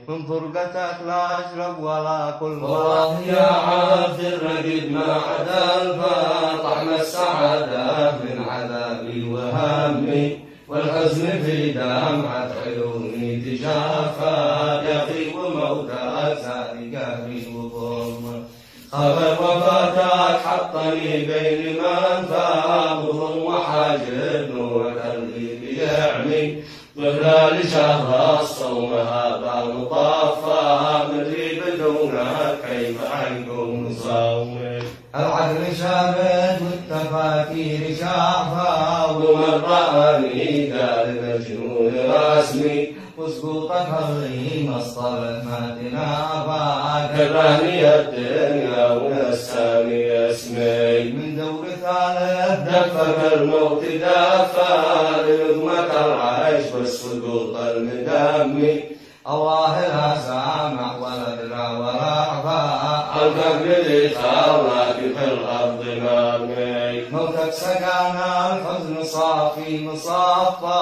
من فرقتك لا أشرب ولا أكل والله يا عبد الرقيب ما عدا الفا طعم السعادة من عذابي وهمي والحزن في دمعة عيوني تجافى يغيب موتك ساري قهري وضم خبر وفاتك حطني بين من فاضل وحاجر وقلبي بيعمي ظهر لشهر الصوم هذا مطفى مدري بدونك كيف عنكم صومي العقل شابت والتفاكير شافا ومن رآني قال مجنون رسمي وسقوطك اللي مصطلح ما تنافى كرهني الدنيا ونساني اسمي من دور ثالث دفك الموت دافا لنظمة العيش والسقوط المدمي الله لا سامع ولا درى ولا عفا القبر اللي خلاك في الارض مرمي موتك سقانا الحزن صافي مصفى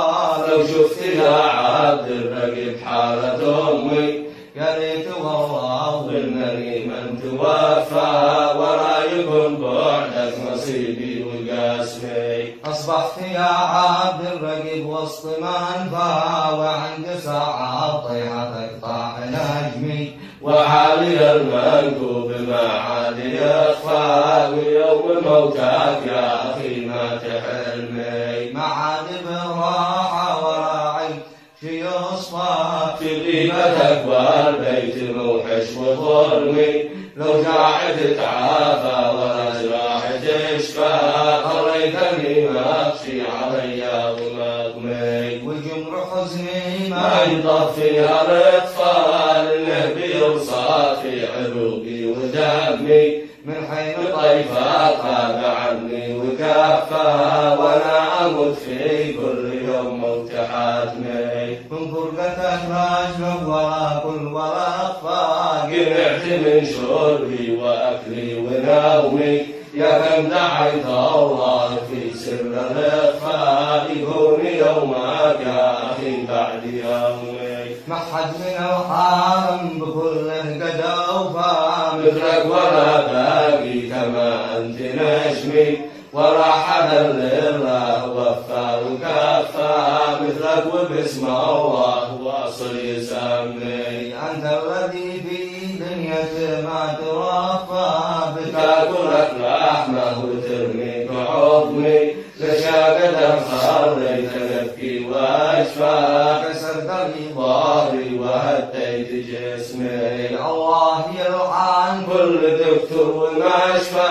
لو شفت يا عبد الرقيب حالة امي يا ريت والله انني من توفى ولا يكون بعدك نصيبي وقاسمي أصبحت يا عبد الرقيب وسط منفى وعند ساعة طيحتك طاح نجمي وحالي المنكوب ما عاد يخفى ويوم موتك يا اخي ما تحلمي ما عاد براحة ولا عيش يصفى في غيبتك والبيت موحش وظلمي لو قاعد تعافى ولا جراح تشفى خليتني ماخشي علي ومغمي وجمر حزني ما ما يطفي الاطفال النبي وصافي عروقي ودمي من حين طيفات غاب عني وكفى وانا اموت في كل يوم موت حاتمي من فرقتك لا أشرب ولا أكل ولا أخفى قنعت من شربي واكلي ونومي يا كم دعيت الله في سر الاخفاء يكون يومك يا اخي بعد يومي ما حد من الحرم بكله قد أوفى مثلك ولا باقي كما انت نجمي ولا حدا لله وفى وكفى مثلك وباسم الله واصل يسمي أنت الذي في دنيا ما ترفى تاكلك لحمه وترمي بعظمي لشاقة خليت نبكي واشفى كسرت لي ظهري وهديت جسمي الله يلعن كل دكتور ومشفى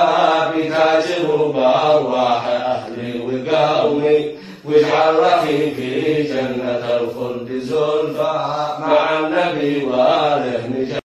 بتاجر بأرواح أهلي وقومي واجعل رفيقي جنة الخلد زلفى مع النبي وآله